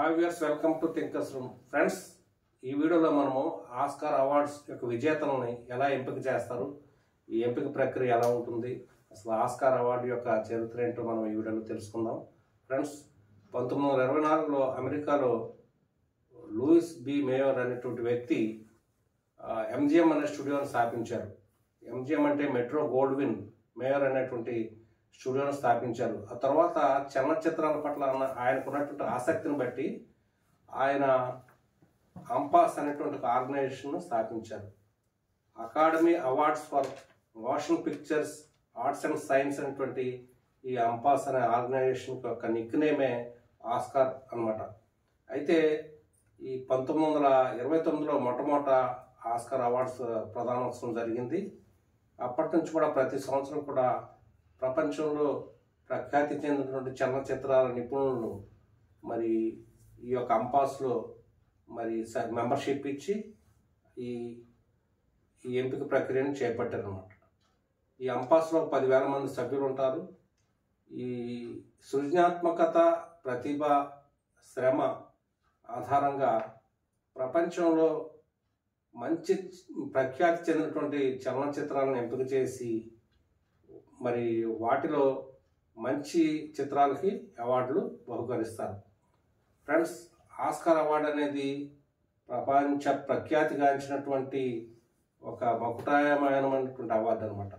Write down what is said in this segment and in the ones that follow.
Hi viewers, welcome to thinkers room. Friends, ఈ వీడియోలో మనము ఆస్కార్ అవార్డ్స్ యొక్క విజేతలని ఎలా ఎంపిక చేస్తారు, ఈ ఎంపిక ప్రక్రియ ఎలా ఉంటుంది, అసలు ఆస్కార్ అవార్డు యొక్క చరిత్ర ఏంటో మనం ఈ వీడియోలో తెలుసుకుందాం. ఫ్రెండ్స్, 1924లో అమెరికాలో లూయిస్ బి మేయర్ అనేటువంటి వ్యక్తి ఎంజిఎం అనే స్టూడియోని స్థాపించారు. ఎంజిఎం అంటే మెట్రో గోల్డ్విన్ మేయర్ అనేటువంటి స్టూడియోను స్థాపించారు. ఆ తర్వాత చలనచిత్రాల పట్ల ఆయనకున్నటువంటి ఆసక్తిని బట్టి ఆయన అంపాస్ అనేటువంటి ఒక ఆర్గనైజేషన్ స్థాపించారు. Academy awards for motion pictures arts and science అనేటువంటి ఈ అంపాస్ అనే ఆర్గనైజేషన్ యొక్క నిక్ నేమే ఆస్కార్ అన్నమాట. అయితే ఈ 1929లో మొట్టమొదట ఆస్కార్ అవార్డ్స్ ప్రదానోత్సవం జరిగింది. అప్పటి నుంచి కూడా ప్రతి సంవత్సరం కూడా ప్రపంచంలో ప్రఖ్యాతి చెందినటువంటి చలనచిత్రాల నిపుణులను మరి ఈ యొక్క అంపాస్లో మరి మెంబర్షిప్ ఇచ్చి ఈ ఈ ఎంపిక ప్రక్రియను చేపట్టారన్నమాట. ఈ అంపాస్లో 10,000 మంది సభ్యులు ఉంటారు. ఈ సృజనాత్మకత, ప్రతిభ, శ్రమ ఆధారంగా ప్రపంచంలో మంచి ప్రఖ్యాతి చెందినటువంటి చలనచిత్రాలను ఎంపిక చేసి మరి వాటిలో మంచి చిత్రాలకి అవార్డులు బహుకరిస్తారు. ఫ్రెండ్స్, ఆస్కార్ అవార్డు అనేది ప్రపంచ ప్రఖ్యాతిగాంచినటువంటి ఒక మకుటాయమైనటువంటి అవార్డు అనమాట.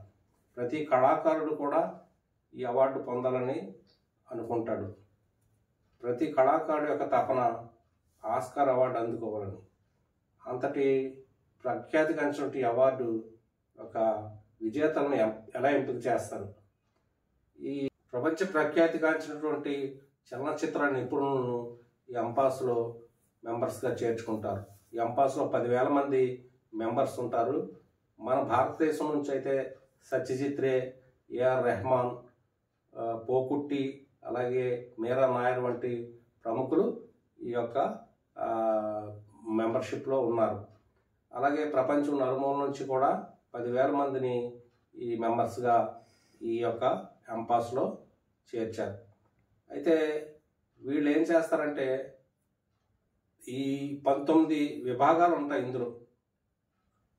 ప్రతి కళాకారుడు కూడా ఈ అవార్డు పొందాలని అనుకుంటాడు. ప్రతి కళాకారుడు యొక్క తపన ఆస్కార్ అవార్డు అందుకోవాలని. అంతటి ప్రఖ్యాతిగాంచినటువంటి అవార్డు ఒక విజేతలను ఎలా ఎంపిక చేస్తారు? ఈ ప్రపంచ ప్రఖ్యాతిగాంచినటువంటి చలనచిత్ర నిపుణులను ఈ అంపాస్లో మెంబర్స్గా చేర్చుకుంటారు. ఈ అంపాస్లో 10,000 మంది మెంబర్స్ ఉంటారు. మన భారతదేశం నుంచి అయితే సత్యజిత్ రే, ఏఆర్ రెహమాన్, పోకుట్టి, అలాగే మీరా నాయర్ వంటి ప్రముఖులు ఈ యొక్క మెంబర్షిప్లో ఉన్నారు. అలాగే ప్రపంచం నలుమూల నుంచి కూడా 10,000 మందిని ఈ మెంబర్స్గా ఈ యొక్క అంపాస్లో చేర్చారు. అయితే వీళ్ళు ఏం చేస్తారంటే ఈ 19 విభాగాలు ఉంటాయి ఇందులో.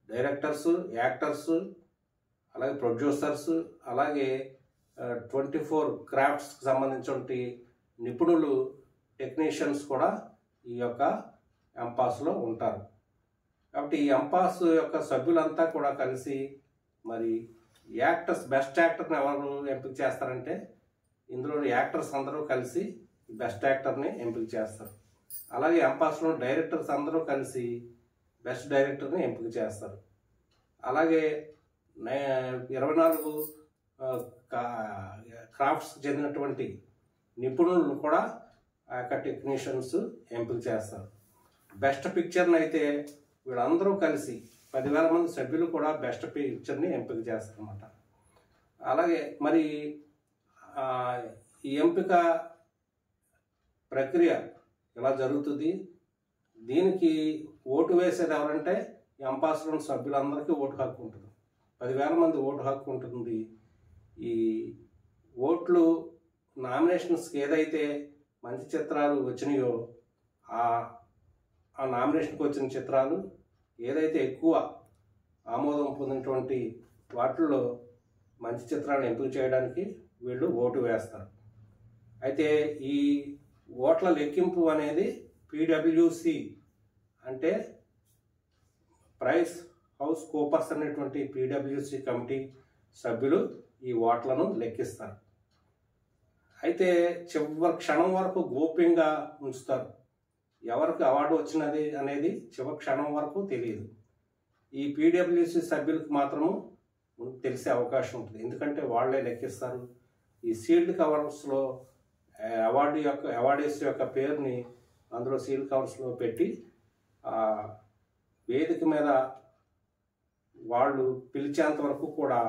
డైరెక్టర్స్, యాక్టర్స్, అలాగే ప్రొడ్యూసర్స్, అలాగే 24 క్రాఫ్ట్స్కి సంబంధించినటువంటి నిపుణులు, టెక్నీషియన్స్ కూడా ఈ యొక్క అంపాస్లో ఉంటారు. కాబట్టి ఈ అంపాస్ యొక్క సభ్యులంతా కూడా కలిసి మరి యాక్టర్స్, బెస్ట్ యాక్టర్ని ఎవరు ఎంపిక చేస్తారంటే ఇందులో యాక్టర్స్ అందరూ కలిసి బెస్ట్ యాక్టర్ని ఎంపిక చేస్తారు. అలాగే అంపాస్లో డైరెక్టర్స్ అందరూ కలిసి బెస్ట్ డైరెక్టర్ని ఎంపిక చేస్తారు. అలాగే 24 క్రాఫ్ట్స్ చెందినటువంటి నిపుణులను కూడా ఆ యొక్క టెక్నీషియన్స్ ఎంపిక చేస్తారు. బెస్ట్ పిక్చర్ని అయితే వీళ్ళందరూ కలిసి 10,000 మంది సభ్యులు కూడా బెస్ట్ పిక్చర్ని ఎంపిక చేస్తారన్నమాట. అలాగే మరి ఈ ఎంపిక ప్రక్రియ ఎలా జరుగుతుంది? దీనికి ఓటు వేసేది ఎవరంటే ఈ అంపాస్లోని సభ్యులందరికీ ఓటు హక్కు ఉంటుంది. 10,000 మంది ఓటు హక్కు ఉంటుంది. ఈ ఓట్లు నామినేషన్స్కి ఏదైతే మంచి చిత్రాలు వచ్చినాయో ఆ నామినేషన్కి వచ్చిన చిత్రాలు ఏదైతే ఎక్కువ ఆమోదం పొందినటువంటి వాటిల్లో మంచి చిత్రాలను ఎంపిక చేయడానికి వీళ్ళు ఓటు వేస్తారు. అయితే ఈ ఓట్ల లెక్కింపు అనేది PwC అంటే ప్రైస్ హౌస్ కూపర్స్ అనేటువంటి PwC కమిటీ సభ్యులు ఈ ఓట్లను లెక్కిస్తారు. అయితే చివరి క్షణం వరకు గోప్యంగా ఉంచుతారు. ఎవరికి అవార్డు వచ్చినది అనేది చివరి క్షణం వరకు తెలియదు. ఈ PwC సభ్యులకు మాత్రము తెలిసే అవకాశం ఉంటుంది, ఎందుకంటే వాళ్ళే లెక్కిస్తారు. ఈ సీల్డ్ కవర్స్లో అవార్డీస్ యొక్క పేరుని అందులో సీల్డ్ కవర్స్లో పెట్టి వేదిక మీద వాళ్ళు పిలిచేంత వరకు కూడా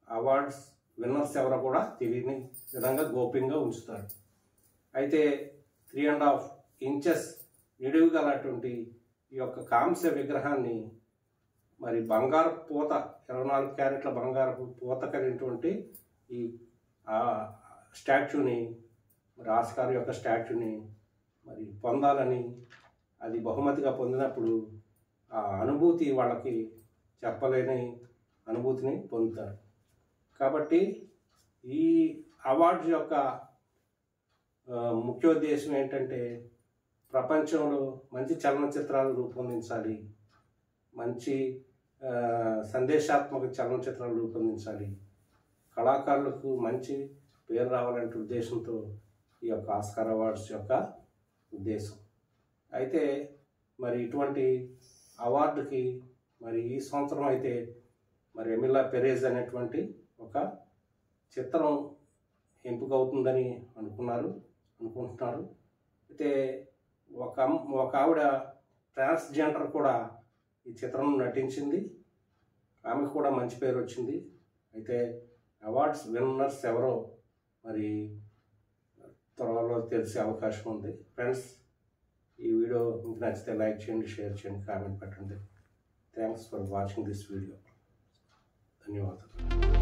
అవార్డ్స్ విన్నర్స్ ఎవరో కూడా తెలియని విధంగా గోప్యంగా ఉంచుతారు. అయితే 3.5 ఇంచెస్ నిడివి గలటువంటి ఈ యొక్క కాంస్య విగ్రహాన్ని మరి బంగారు పూత, 24 క్యారెట్ల బంగారు పూత కలిగినటువంటి ఈ స్టాచ్యూని, మరి ఆస్కార్ యొక్క స్టాచ్యూని మరి పొందాలని, అది బహుమతిగా పొందినప్పుడు ఆ అనుభూతి వాళ్ళకి చెప్పలేని అనుభూతిని పొందుతారు. కాబట్టి ఈ అవార్డ్స్ యొక్క ముఖ్యోద్దేశం ఏంటంటే ప్రపంచంలో మంచి చలనచిత్రాలు రూపొందించాలి, మంచి సందేశాత్మక చలనచిత్రాలు రూపొందించాలి, కళాకారులకు మంచి పేరు రావాలనే ఉద్దేశంతో ఈ యొక్క ఆస్కార్ అవార్డ్స్ యొక్క ఉద్దేశం. అయితే మరి ఇటువంటి అవార్డుకి మరి ఈ సంవత్సరం అయితే మరి ఎమిలా పెరేజ్ అనేటువంటి ఒక చిత్రం ఎంపిక అవుతుందని అనుకుంటున్నారు. అయితే ఒక ఆవిడ ట్రాన్స్జెండర్ కూడా ఈ చిత్రంలో నటించింది. ఆమెకు కూడా మంచి పేరు వచ్చింది. అయితే అవార్డ్స్ విన్నర్స్ ఎవరో మరి త్వరలో తెలిసే అవకాశం ఉంది. ఫ్రెండ్స్, ఈ వీడియో మీకు నచ్చితే లైక్ చేయండి, షేర్ చేయండి, కామెంట్ పెట్టండి. Thanks for watching this video. ధన్యవాదాలు.